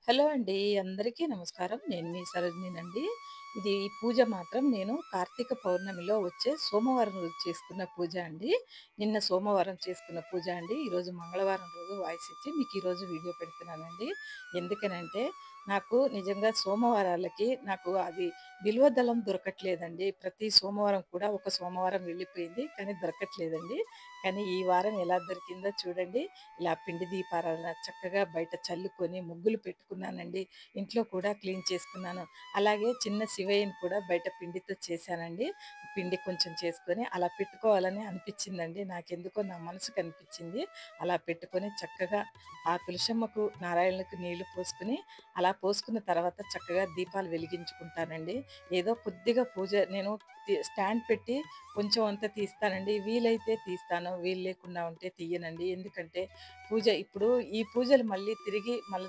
Hello అండి. అందరికీ నమస్కారం. నేను మీ సరోజినినండి. ఇది ఈ పూజ మాత్రం నేను కార్తీక పౌర్ణమిలో వచ్చే సోమవారం రోజు చేసుకున్న పూజ అండి. నిన్న సోమవారం చేసుకున్న పూజ అండి. ఈరోజు మంగళవారం రోజు వాయిస్ ఇచ్చి మీకు ఈరోజు వీడియో పెడుతున్నానండి. ఎందుకనంటే నాకు నిజంగా సోమవారాలకి నాకు అది బిల్వ దళం దొరకట్లేదండి. ప్రతి సోమవారం కూడా ఒక సోమవారం వెళ్ళిపోయింది. కానీ దొరకట్లేదండి. కానీ ఈ వారం ఎలా దొరికిందో చూడండి. ఇలా పిండి దీపారాధన చక్కగా బయట చల్లుకొని ముగ్గులు పెట్టుకున్నానండి. ఇంట్లో కూడా క్లీన్ చేసుకున్నాను. అలాగే చిన్న శివయ్యని కూడా బయట పిండితో చేశానండి. పిండి కొంచెం చేసుకొని అలా పెట్టుకోవాలని అనిపించిందండి. నాకెందుకో నా మనసుకు అనిపించింది. అలా పెట్టుకొని చక్కగా ఆ తులసమ్మకు, నారాయణులకు నీళ్లు పోసుకొని అలా పోసుకున్న తర్వాత చక్కగా దీపాలు వెలిగించుకుంటానండి. ఏదో కొద్దిగా పూజ నేను స్టాండ్ పెట్టి కొంచెం అంత తీస్తానండి. వీలైతే తీస్తాను. వీలు లేకుండా ఉంటే తీయనండి. ఎందుకంటే ఇప్పుడు ఈ పూజలు మళ్ళీ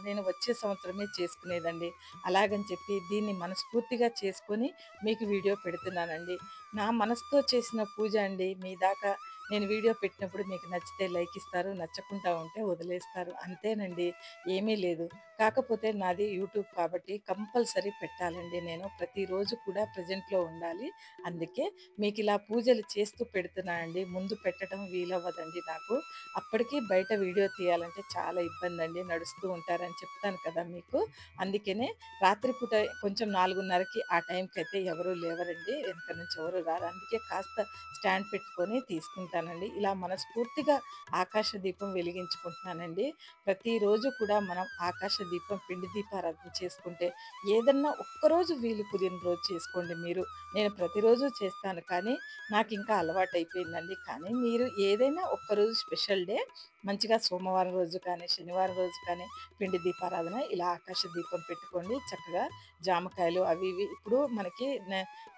నేను వచ్చే సంవత్సరమే చేసుకునేదండి. అలాగని చెప్పి దీన్ని మనస్ఫూర్తిగా చేసుకొని మీకు వీడియో పెడుతున్నానండి. నా మనసుతో చేసిన పూజ అండి. మీ దాకా నేను వీడియో పెట్టినప్పుడు మీకు నచ్చితే లైక్ ఇస్తారు. నచ్చకుండా ఉంటే వదిలేస్తారు. అంతేనండి. ఏమీ లేదు. కాకపోతే నాది యూట్యూబ్ కాబట్టి కంపల్సరీ పెట్టాలండి నేను. ప్రతిరోజు కూడా ప్రెజెంట్‌లో ఉండాలి. అందుకే మీకిలా పూజలు చేస్తూ పెడుతున్నానండి. ముందు పెట్టడం వీలవ్వదండి నాకు. అప్పటికి బయట వీడియో తీయాలంటే చాలా ఇబ్బందండి. నడుస్తూ ఉంటారని చెప్తాను కదా మీకు. అందుకనే రాత్రిపూట కొంచెం 4:30కి ఆ టైంకైతే ఎవరు లేవరండి. వెనక నుంచి ఎవరు రారు. అందుకే కాస్త స్టాండ్ పెట్టుకొని తీసుకుంటానండి. ఇలా మనస్ఫూర్తిగా ఆకాశ దీపం వెలిగించుకుంటున్నానండి. ప్రతిరోజు కూడా మనం ఆకాశ దీపం, పిండి దీపారాధన చేసుకుంటే ఏదన్నా ఒక్కరోజు వీలు కుదిరిన రోజు చేసుకోండి మీరు. నేను ప్రతిరోజు చేస్తాను కానీ నాకింకా అలవాటయిపోయిందండి. కానీ మీరు ఏదైనా ఒక్కరోజు స్పెషల్ డే మంచిగా సోమవారం రోజు కానీ, శనివారం రోజు కానీ పిండి దీపారాధన ఇలా ఆకాశ దీపం పెట్టుకోండి. చక్కగా జామకాయలు అవి ఇవి ఇప్పుడు మనకి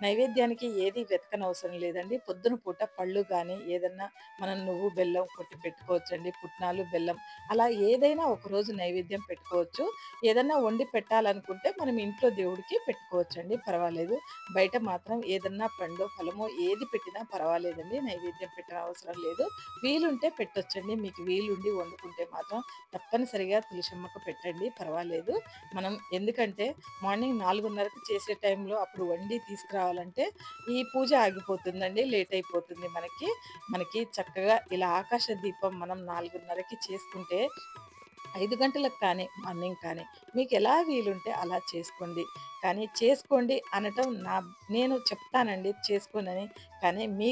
నైవేద్యానికి ఏది వెతకనవసరం లేదండి. పొద్దున పూట పళ్ళు గానీ, ఏదన్నా మనం నువ్వు, బెల్లం కొట్టి పెట్టుకోవచ్చండి. పుట్నాలు, బెల్లం అలా ఏదైనా ఒకరోజు నైవేద్యం పెట్టుకోవచ్చు. ఏదన్నా వండి పెట్టాలనుకుంటే మనం ఇంట్లో దేవుడికి పెట్టుకోవచ్చండి. పర్వాలేదు. బయట మాత్రం ఏదన్నా పండో, ఫలమో ఏది పెట్టినా పర్వాలేదండి. నైవేద్యం పెట్టనవసరం లేదు. వీలుంటే పెట్టొచ్చండి. మీకు వీలుండి వండుకుంటే మాత్రం తప్పనిసరిగా తులసమ్మకు పెట్టండి. పర్వాలేదు. ఎందుకంటే మార్నింగ్ 4:30కి చేసే టైంలో అప్పుడు వండి తీసుకురావాలంటే ఈ పూజ ఆగిపోతుందండి. లేట్ అయిపోతుంది మనకి. మనకి చక్కగా ఇలా ఆకాశ దీపం మనం 4:30కి చేసుకుంటే 5 గంటలకు కానీ, మార్నింగ్ కానీ మీకెలా వీలుంటే అలా చేసుకోండి. కానీ చేసుకోండి అనటం నేను చెప్తానండి చేసుకోనని. కానీ మీ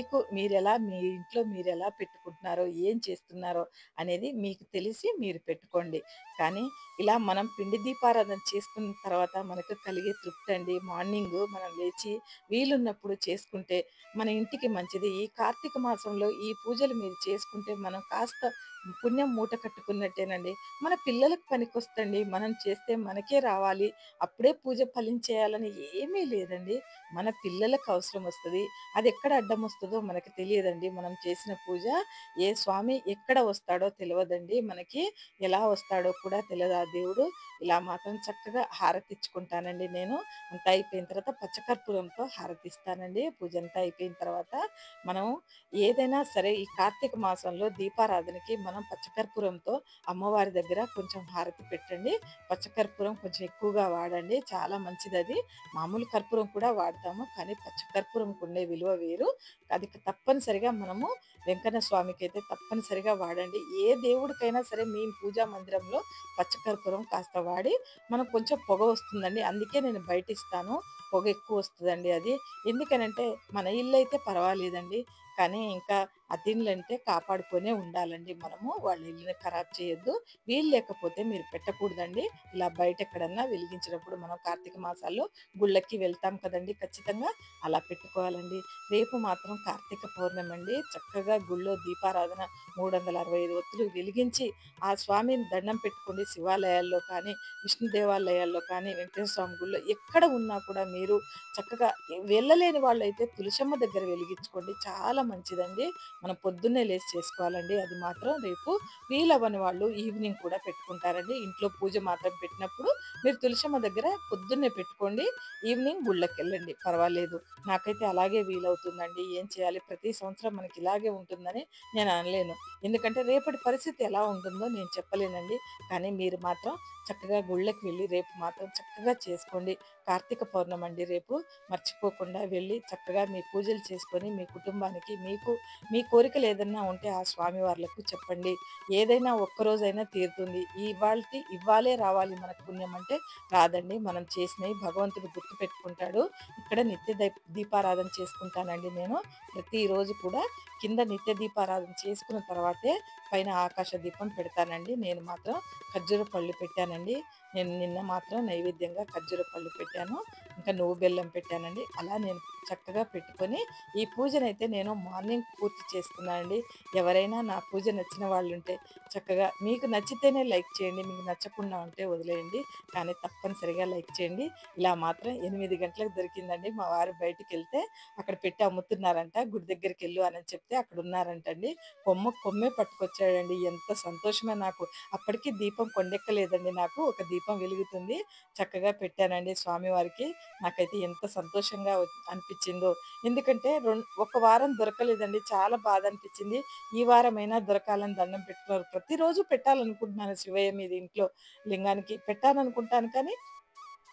ఇంట్లో మీరెలా పెట్టుకుంటున్నారో, ఏం చేస్తున్నారో అనేది మీకు తెలిసి మీరు పెట్టుకోండి. కానీ ఇలా మనం పిండి దీపారాధన చేసుకున్న తర్వాత మనకు కలిగే తృప్తండి. మార్నింగు మనం లేచి వీలున్నప్పుడు చేసుకుంటే మన ఇంటికి మంచిది. ఈ కార్తీక మాసంలో ఈ పూజలు మీరు చేసుకుంటే మనం కాస్త పుణ్యం మూట కట్టుకున్నట్టేనండి. మన పిల్లలకు పనికొస్తండి. మనం చేస్తే మనకే రావాలి. అప్పుడే పూజ ఫలించేయాలని ఏమీ లేదండి. మన పిల్లలకు అవసరం వస్తది. అదెక్కడ అడ్డమొస్తదో మనకు తెలియదండి. మనం చేసిన పూజ ఏ స్వామి ఎక్కడ వస్తాడో తెలవదండి మనకి. ఎలా వస్తాడో కూడా తెలదు ఆ దేవుడు. ఇలా మాత్రం చక్కగా హారతిచ్చుకుంటానండి నేను. అంతా అయిపోయిన తర్వాత పచ్చకర్పూరంతో హారతిస్తానండి. పూజంతా అయిపోయిన తర్వాత మనం ఏదైనా సరే ఈ కార్తీక మాసంలో దీపారాధనకి మనం పచ్చకర్పూరంతో అమ్మవారి దగ్గర కొంచెం హారతి పెట్టండి. పచ్చకర్పూరం కొంచెం ఎక్కువగా వాడండి. చాలా మంచిదది. మామూలు కర్పూరం కూడా వాడతాము. కానీ పచ్చకర్పూరంకు ఉండే విలువ వేరు. అది తప్పనిసరిగా మనము వెంకన్న స్వామికైతే తప్పనిసరిగా వాడండి. ఏ దేవుడికైనా సరే మీ పూజా మందిరంలో పచ్చకర్పూరం కాస్త వాడి మనం కొంచెం పొగ వస్తుందండి. అందుకే నేను బయటిస్తాను. పొగ ఎక్కువొస్తదండి అది. ఎందుకనంటే మన ఇల్లయితే పర్వాలేదండి. కానీ ఇంకా అతిథులంటే కాపాడుకొనే ఉండాలండి మనము. వాళ్ళ ఇల్లుని ఖరాబ్ చేయొద్దు. వీలు లేకపోతే మీరు పెట్టకూడదండి. ఇలా బయటెక్కడన్నా వెలిగించినప్పుడు మనం కార్తీక మాసాల్లో గుళ్ళకి వెళ్తాం కదండీ ఖచ్చితంగా. అలా పెట్టుకోవాలండి. రేపు మాత్రం కార్తీక పౌర్ణమండి. చక్కగా గుళ్ళో దీపారాధన 365 ఒత్తులు వెలిగించి ఆ స్వామిని దండం పెట్టుకోండి. శివాలయాల్లో కానీ, విష్ణు దేవాలయాల్లో కానీ, వెంకటేశ్వర స్వామి గుళ్ళో ఎక్కడ ఉన్నా కూడా మీరు చక్కగా వెళ్ళలేని వాళ్ళైతే తులసమ్మ దగ్గర వెలిగించుకోండి. చాలా మంచిదండి. మనం పొద్దున్నే లేసి చేసుకోవాలండి. అది మాత్రం రేపు వీలవ్వని వాళ్ళు ఈవినింగ్ కూడా పెట్టుకుంటారండి. ఇంట్లో పూజ మాత్రం పెట్టినప్పుడు మీరు తులసమ్మ దగ్గర పొద్దున్నే పెట్టుకోండి. ఈవినింగ్ గుళ్ళకెళ్ళండి పర్వాలేదు. నాకైతే అలాగే వీలవుతుందండి. ఏం చేయాలి? ప్రతి సంవత్సరం మనకి ఇలాగే ఉంటుందని నేను అనలేను. ఎందుకంటే రేపటి పరిస్థితి ఎలా ఉంటుందో నేను చెప్పలేనండి. కానీ మీరు మాత్రం చక్కగా గుళ్ళకి వెళ్ళి రేపు మాత్రం చక్కగా చేసుకోండి. కార్తీక పౌర్ణమండి రేపు. మర్చిపోకుండా వెళ్ళి చక్కగా మీ పూజలు చేసుకొని మీ కుటుంబానికి మీకు మీ కోరికలు ఏదన్నా ఉంటే ఆ స్వామి వార్లకు చెప్పండి. ఏదైనా ఒక్కరోజైనా తీరుతుంది. ఇవ్వాళే రావాలి మనకు పుణ్యం అంటే రాదండి. మనం చేసినవి భగవంతుడు గుర్తుపెట్టుకుంటాడు. ఇక్కడ దీపారాధన చేసుకుంటానండి నేను. ప్రతిరోజు కూడా కింద నిత్య దీపారాధన చేసుకున్న తర్వాతే పైన ఆకాశ దీపం పెడతానండి. నేను మాత్రం ఖర్జూర పళ్ళు పెట్టానండి. నేను నిన్న మాత్రం నైవేద్యంగా ఖర్జూర పళ్ళు పెట్టాను. ఇంకా నువ్వు బెల్లం పెట్టానండి. అలా నేను చక్కగా పెట్టుకొని ఈ పూజనైతే నేను మార్నింగ్ పూర్తి చేసుకున్నానండి. ఎవరైనా నా పూజ నచ్చిన వాళ్ళుంటే చక్కగా మీకు నచ్చితేనే లైక్ చేయండి. మీకు నచ్చకుండా ఉంటే వదిలేయండి. కానీ తప్పనిసరిగా లైక్ చేయండి. ఇలా మాత్రం 8 గంటలకు దొరికిందండి. మా వారు బయటికెళ్తే అక్కడ పెట్టి అమ్ముతున్నారంట. గుడి దగ్గరికెళ్ళు అని చెప్తే అక్కడున్నారంటండి. కొమ్మే పట్టుకొచ్చాడండి. ఎంత సంతోషమో నాకు. అప్పటికి దీపం కొండెక్కలేదండి నాకు. ఒక దీపం వెలుగుతుంది. చక్కగా పెట్టానండి స్వామివారికి. నాకైతే ఎంత సంతోషంగా అనిపిచ్చిందో. ఎందుకంటే ఒక వారం దొరకలేదండి. చాలా బాధ అనిపిచ్చింది. ఈ వారమైనా దొరకాలని దండం పెట్టుకున్నారు. ప్రతిరోజు పెట్టాలనుకుంటున్నాను శివయ్య మీద ఇంట్లో లింగానికి పెట్టాలనుకుంటాను కానీ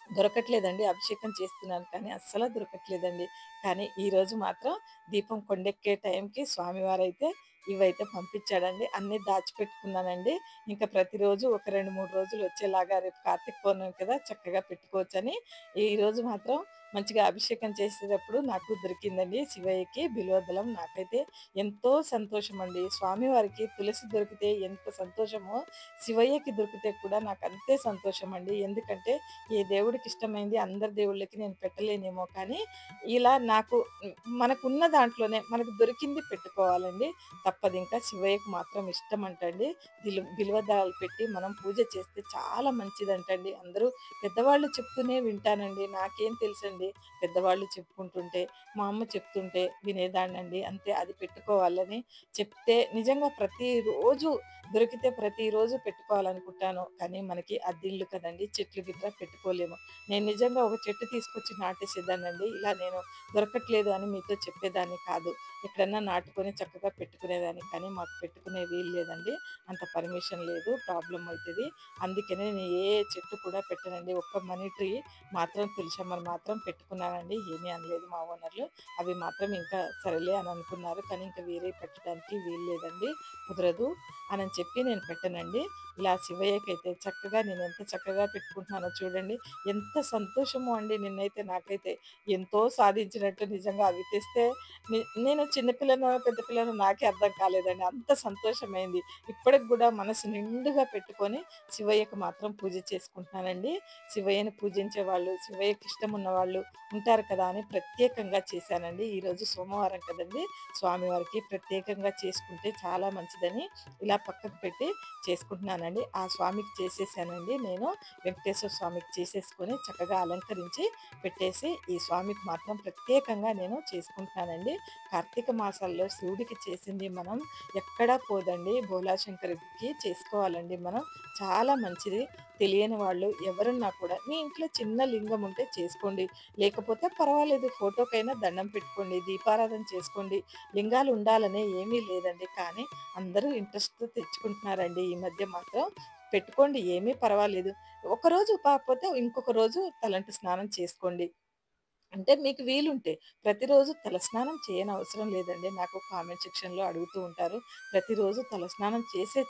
దొరకట్లేదండి. అభిషేకం చేస్తున్నాను కానీ అస్సలు దొరకట్లేదండి. కానీ ఈరోజు మాత్రం దీపం కొండెక్కే టైంకి స్వామివారైతే ఇవైతే పంపించాడండి. అన్నీ దాచిపెట్టుకున్నానండి. ఇంకా ప్రతిరోజు ఒక 2, 3 రోజులు వచ్చేలాగా రేపు కార్తీక పౌర్ణమి కదా! చక్కగా పెట్టుకోవచ్చని ఈరోజు మాత్రం మంచిగా అభిషేకం చేసేటప్పుడు నాకు దొరికిందండి శివయ్యకి బిల్వదళం. నాకైతే ఎంతో సంతోషమండి. స్వామివారికి తులసి దొరికితే ఎంత సంతోషమో, శివయ్యకి దొరికితే కూడా నాకు అంతే సంతోషమండి. ఎందుకంటే ఏ దేవుడికి ఇష్టమైంది అందరి దేవుళ్ళకి నేను పెట్టలేనేమో కానీ ఇలా నాకు మనకున్న దాంట్లోనే మనకు దొరికింది పెట్టుకోవాలండి. తప్పదింకా. శివయ్యకి మాత్రం ఇష్టమంటండి. బిల్వదళాలు పెట్టి మనం పూజ చేస్తే చాలా మంచిదంటండి. అందరూ పెద్దవాళ్ళు చెప్తూనే వింటానండి. నాకేం తెలుసండి. పెద్దవాళ్ళు చెప్పుకుంటుంటే, మా అమ్మ చెప్తుంటే వినేదాన్నండి. అంతే అది పెట్టుకోవాలని చెప్తే నిజంగా ప్రతిరోజు దొరికితే ప్రతిరోజు పెట్టుకోవాలనుకుంటాను. కానీ మనకి అద్దిల్లు కదండీ! చెట్లు గిట్లా పెట్టుకోలేము. నేను నిజంగా ఒక చెట్టు తీసుకొచ్చి నాటేసేదాన్నండి. ఇలా నేను దొరకట్లేదు అని మీతో చెప్పేదాన్ని కాదు. ఎక్కడన్నా నాటుకొని చక్కగా పెట్టుకునేదాన్ని. కానీ మాకు పెట్టుకునే వీలు లేదండి. అంత పర్మిషన్ లేదు. ప్రాబ్లమ్ అయితది. అందుకనే నేను ఏ చెట్టు కూడా పెట్టనండి. ఒక్క మనీ ట్రీ మాత్రం తులసమ్మని మాత్రం పెట్టుకున్నానండి. ఏమీ అనలేదు మా ఓనర్‌లు. అవి మాత్రం ఇంకా సరేలే అని అనుకున్నారు. కానీ ఇంకా వేరేయి పెట్టడానికి వీలు లేదండి. కుదరదు అని చెప్పి నేను పెట్టనండి. ఇలా శివయ్యకైతే చక్కగా నేను ఎంత చక్కగా పెట్టుకుంటున్నానో చూడండి. ఎంత సంతోషమో అండి నిన్నైతే నాకైతే. ఎంతో సాధించినట్టు నిజంగా అవి తెస్తే నేను చిన్న పిల్లనో, పెద్ద పిల్లనో నాకే అర్థం కాలేదండి. అంత సంతోషమైంది. ఇప్పటికి గూడా మనసు నిండుగా పెట్టుకొని శివయ్యకి మాత్రం పూజ చేసుకుంటున్నానండి. శివయ్యని పూజించే వాళ్ళు, శివయ్యకి ఇష్టమున్న వాళ్ళు ఉంటారు కదా అని ప్రత్యేకంగా చేశానండి. ఈరోజు సోమవారం కదండీ! స్వామివారికి ప్రత్యేకంగా చేసుకుంటే చాలా మంచిదని ఇలా పక్కకు పెట్టి చేసుకుంటున్నానండి. ఆ స్వామికి చేసేసానండి నేను. వెంకటేశ్వర స్వామికి చేసేసుకొని చక్కగా అలంకరించి పెట్టేసి, ఈ స్వామికి మాత్రం ప్రత్యేకంగా నేను చేసుకుంటున్నానండి. కార్తీక మాసాల్లో శివుడికి చేసింది మనం ఎక్కడా పోదండి. భోలాశంకరుడికి చేసుకోవాలండి మనం. చాలా మంచిది. తెలియని వాళ్ళు ఎవరున్నా కూడా మీ ఇంట్లో చిన్న లింగం ఉంటే చేసుకోండి. లేకపోతే పర్వాలేదు ఫోటోకైనా దండం పెట్టుకోండి. దీపారాధన చేసుకోండి. లింగాలు ఉండాలనే ఏమీ లేదండి. కానీ అందరూ ఇంట్రెస్ట్‌తో తెచ్చుకుంటున్నారండి ఈ మధ్య మాత్రం. పెట్టుకోండి ఏమీ పర్వాలేదు. ఒకరోజు కాకపోతే ఇంకొక రోజు తలంటు స్నానం చేసుకోండి. అంటే మీకు వీలుంటే. ప్రతిరోజు తలస్నానం చేయనవసరం లేదండి. నాకు కామెంట్ సెక్షన్‌లో అడుగుతూ ఉంటారు. ప్రతిరోజు తలస్నానం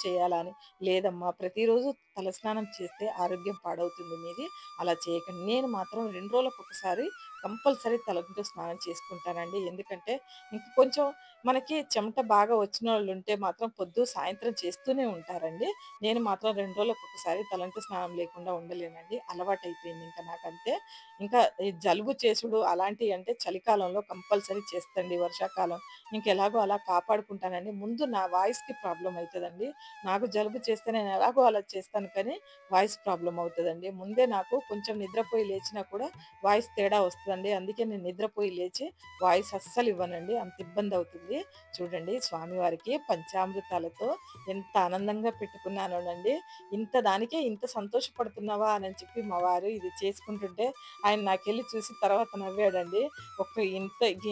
చేయాలా అని. లేదమ్మా ప్రతిరోజు తలస్నానం చేస్తే ఆరోగ్యం పాడవుతుంది మీది. అలా చేయకండి. నేను మాత్రం 2 రోజులకొకసారి కంపల్సరీ తలంటు స్నానం చేసుకుంటానండి. ఎందుకంటే ఇంక కొంచెం మనకి చెమట బాగా వచ్చినోళ్ళుంటే మాత్రం సాయంత్రం చేస్తూనే ఉంటారండి. నేను మాత్రం 2 రోజులకొకసారి తలంటు స్నానం లేకుండా ఉండలేనండి. అలవాటయిపోయింది ఇంక నాకంతే. ఇంకా ఈ జలుబు చేసుడు అలాంటియంటే చలికాలంలో కంపల్సరీ చేస్తండి. వర్షాకాలం ఇంకెలాగో అలా కాపాడుకుంటానండి. ముందు నా వాయిస్‌కి ప్రాబ్లమ్ అయితదండి. నాకు జలుబు చేస్తే నేను ఎలాగో అలా చేస్తాను కానీ వాయిస్ ప్రాబ్లమ్ అవుతదండి. ముందే నాకు కొంచెం నిద్రపోయి లేచినా కూడా వాయిస్ తేడా కదండీ! అందుకే నేను నిద్రపోయి లేచి వాయిస్ అస్సలు ఇవ్వనండి. అంత ఇబ్బందవుతుంది. చూడండి స్వామివారికి పంచామృతాలతో ఎంత ఆనందంగా పెట్టుకున్నానోనండి. ఇంత దానికే ఇంత సంతోషపడుతున్నావా అని చెప్పి మా వారు ఇది చేసుకుంటుంటే ఆయన నాకెళ్ళి చూసి తర్వాత నవ్వాడండి. ఒక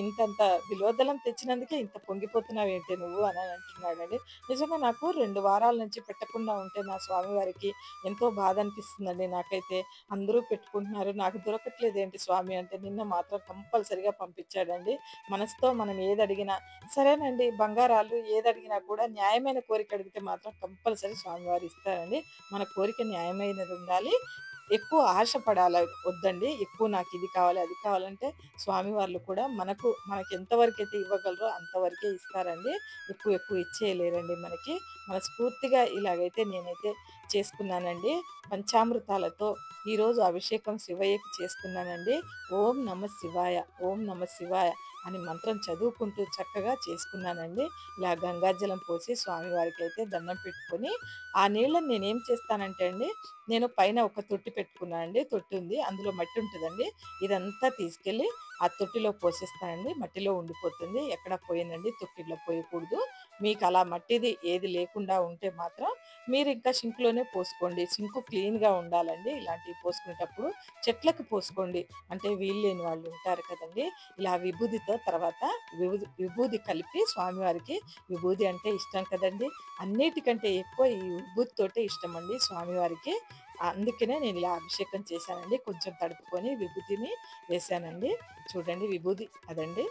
ఇంతంత విలోదలం తెచ్చినందుకే ఇంత పొంగిపోతున్నావేంటి నువ్వు అని అంటున్నాడండి. నిజంగా నాకు 2 వారాల నుంచి పెట్టకుండా ఉంటే నా స్వామివారికి ఎంతో బాధ అనిపిస్తుందండి నాకైతే. అందరూ పెట్టుకుంటున్నారు. నాకు దొరకట్లేదేంటి స్వామి అంటే నిన్న మాత్రం కంపల్సరీగా పంపించాడండి. మనసుతో మనం ఏదడిగినా సరేనండి బంగారాలు ఏదడిగినా కూడా న్యాయమైన కోరిక అడిగితే మాత్రం కంపల్సరీ స్వామివారు ఇస్తారండి. మన కోరిక న్యాయమైనది ఉండాలి. ఎక్కువ ఆశపడాల వద్దండి. ఎక్కువ నాకిది కావాలి, అది కావాలంటే స్వామివార్లు కూడా మనకి ఎంతవరకైతే ఇవ్వగలరో అంతవరకే ఇస్తారండి. ఎక్కువ ఇచ్చేయలేరండి మనకి. మనస్ఫూర్తిగా ఇలాగైతే నేనైతే చేసుకున్నానండి. పంచామృతాలతో ఈరోజు అభిషేకం శివయ్యకి చేసుకున్నానండి. ఓం నమ శివాయ, ఓం నమ శివాయ అని మంత్రం చదువుకుంటూ చక్కగా చేసుకున్నానండి. ఇలా గంగాజలం పోసి స్వామివారికైతే దండం పెట్టుకొని, ఆ నీళ్ళని నేనేం చేస్తానంటే అండి, నేను పైన ఒక తొట్టి పెట్టుకున్నానండి. తొట్టి ఉంది. అందులో మట్టి ఉంటదండి. ఇదంతా తీసుకెళ్ళి ఆ తొట్టిలో పోసేస్తానండి. మట్టిలో ఉండిపోతుంది. ఎక్కడ పోయనండి. తొట్టిలో పోయకూడదు. మీకు అలా మట్టిది ఏది లేకుండా ఉంటే మాత్రం మీరింకా సింక్‌లోనే పోసుకోండి. సింకు క్లీన్‌గా ఉండాలండి. ఇలాంటివి పోసుకునేటప్పుడు చెట్లకు పోసుకోండి. అంటే వీలు లేని వాళ్ళు ఉంటారు కదండీ! ఇలా విభూదితో తర్వాత విభూది కలిపి స్వామివారికి విభూది అంటే ఇష్టం కదండీ! అన్నిటికంటే ఎక్కువ ఈ విభూతితోటే ఇష్టమండి స్వామివారికి. అందుకనే నేను ఇలా అభిషేకం చేశానండి. కొంచెం తడుపుకొని విభూతిని వేశానండి. చూడండి విభూది అదండి.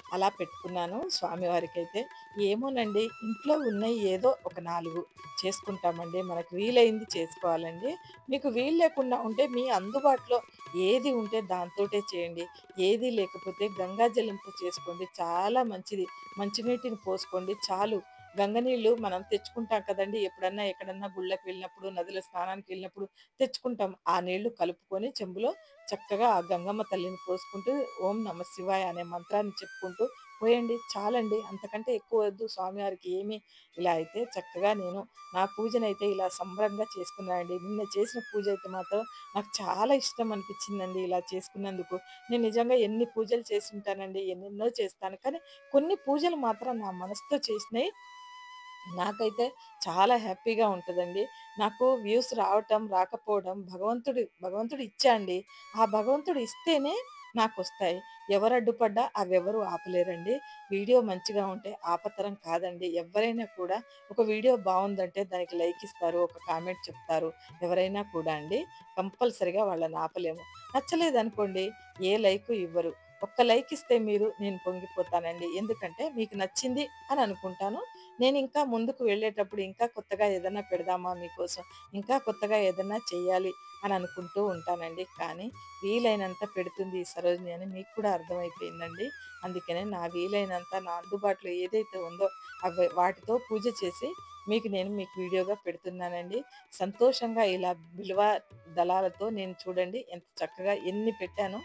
అలా పెట్టుకున్నాను స్వామివారికైతే. ఏమోనండి ఇంట్లో ఉన్నయి ఏదో ఒక 4 చేసుకుంటామండి. మనకు వీలైంది చేసుకోవాలండి. మీకు వీలు లేకుండా ఉంటే మీ అందుబాటులో ఏది ఉంటే దాంతోటే చేయండి. ఏది లేకపోతే గంగాజలంతో చేసుకోండి. చాలా మంచిది. మంచినీటిని పోసుకోండి చాలు. గంగ నీళ్ళు మనం తెచ్చుకుంటాం కదండీ! ఎప్పుడన్నా ఎక్కడన్నా గుళ్ళకి వెళ్ళినప్పుడు, నదిలో స్నానానికి వెళ్ళినప్పుడు తెచ్చుకుంటాం. ఆ నీళ్లు కలుపుకొని చెంబులో చక్కగా ఆ గంగమ్మ తల్లిని పోసుకుంటూ ఓం నమ శివాయ అనే మంత్రాన్ని చెప్పుకుంటూ పోయండి. చాలండి. అంతకంటే ఎక్కువ వద్దు స్వామివారికి ఏమి ఇలా అయితే చక్కగా నేను నా పూజనైతే ఇలా సంబరంగా చేసుకున్నానండి. నిన్న చేసిన పూజ అయితే మాత్రం నాకు చాలా ఇష్టం అనిపించిందండి ఇలా చేసుకున్నందుకు. నేను నిజంగా ఎన్ని పూజలు చేసుంటానండి. ఎన్నెన్నో చేస్తాను. కానీ కొన్ని పూజలు మాత్రం నా మనసుతో చేసినయి నాకైతే చాలా హ్యాపీగా ఉంటదండి. నాకు వ్యూస్ రావటం, రాకపోవడం భగవంతుడు ఇచ్చా అండి. ఆ భగవంతుడు ఇస్తేనే నాకొస్తాయి. ఎవరు అడ్డుపడ్డా అవెవరు ఆపలేరండి. వీడియో మంచిగా ఉంటే ఆపతరం కాదండి. ఎవ్వరైనా కూడా ఒక వీడియో బావుందంటే దానికి లైక్ ఇస్తారు. ఒక కామెంట్ చెప్తారు. ఎవరైనా కూడా అండి. కంపల్సరీగా వాళ్ళని ఆపలేము. నచ్చలేదనుకోండి ఏ లైకు ఇవ్వరు. ఒక్క లైక్ ఇస్తే నేను పొంగిపోతానండి. ఎందుకంటే మీకు నచ్చింది అని అనుకుంటాను. నేనింకా ముందుకు వెళ్ళేటప్పుడు ఇంకా కొత్తగా ఏదన్నా పెడదామా మీకోసం, ఇంకా కొత్తగా ఏదన్నా చెయ్యాలి అని అనుకుంటూ ఉంటానండి. కానీ వీలైనంత పెడుతుంది ఈ సరోజిని అని మీకు కూడా అర్థమైపోయిందండి. అందుకనే నా వీలైనంత నా అందుబాటులో ఏదైతే ఉందో వాటితో పూజ చేసి మీకు వీడియోగా పెడుతున్నానండి. సంతోషంగా ఇలా బిల్వ దళాలతో నేను చూడండి ఎంత చక్కగా ఎన్ని పెట్టానో.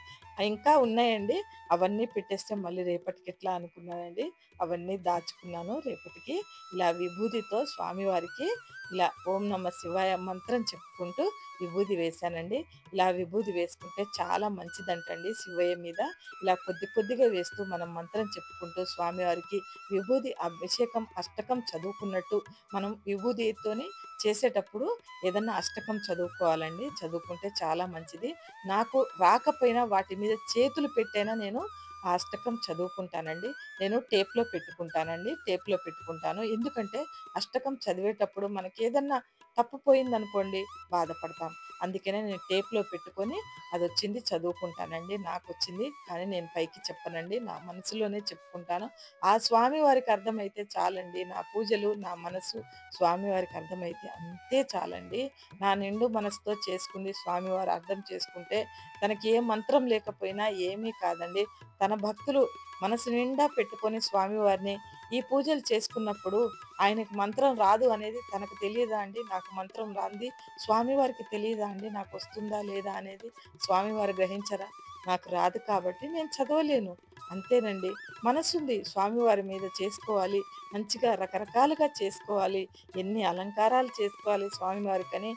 ఇంకా ఉన్నాయండి. అవన్నీ పెట్టేస్తే మళ్ళీ రేపటికెట్లా అనుకున్నానండి. అవన్నీ దాచుకున్నాను రేపటికి. ఇలా విభూదితో స్వామివారికి ఇలా ఓం నమ శివాయ మంత్రం చెప్పుకుంటూ విభూది వేశానండి. ఇలా విభూది వేసుకుంటే చాలా మంచిదంటండి శివయ్య మీద. ఇలా కొద్ది కొద్దిగా వేస్తూ మనం మంత్రం చెప్పుకుంటూ స్వామివారికి విభూది అభిషేకం అష్టకం చదువుకున్నట్టు మనం విభూదితోని చేసేటప్పుడు ఏదన్నా అష్టకం చదువుకోవాలండి. చదువుకుంటే చాలా మంచిది. నాకు రాకపోయినా వాటి మీద చేతులు పెట్టైనా నేను ఆ అష్టకం చదువుకుంటానండి. నేను టేప్‌లో పెట్టుకుంటానండి. టేప్‌లో పెట్టుకుంటాను. ఎందుకంటే అష్టకం చదివేటప్పుడు మనకేదన్నా తప్పిపోయిందనుకోండి బాధపడతాం. అందుకనే నేను టేప్‌లో పెట్టుకొని అదొచ్చింది చదువుకుంటానండి. నాకొచ్చింది కానీ నేను పైకి చెప్పనండి. నా మనసులోనే చెప్పుకుంటాను. ఆ స్వామి వారికి అర్థమైతే చాలండి. నా పూజలు, నా మనసు స్వామివారికి అర్థమైతే అంతే చాలండి. నా నిండు మనసుతో చేసుకుంది స్వామివారు అర్థం చేసుకుంటే తనకి ఏ మంత్రం లేకపోయినా ఏమీ కాదండి. తన భక్తులు మనసు నిండా పెట్టుకొని స్వామివారిని ఈ పూజలు చేసుకున్నప్పుడు ఆయనకి మంత్రం రాదు అనేది తనకు తెలియదా అండి? నాకు మంత్రం రానిది స్వామివారికి తెలీదా అండి? నాకొస్తుందా లేదా అనేది స్వామివారు గ్రహించరా? నాకు రాదు కాబట్టి నేను చదవలేను. అంతేనండి. మనసుంది స్వామివారి మీద చేసుకోవాలి. మంచిగా రకరకాలుగా చేసుకోవాలి. ఎన్ని అలంకారాలు చేసుకోవాలి స్వామివారికని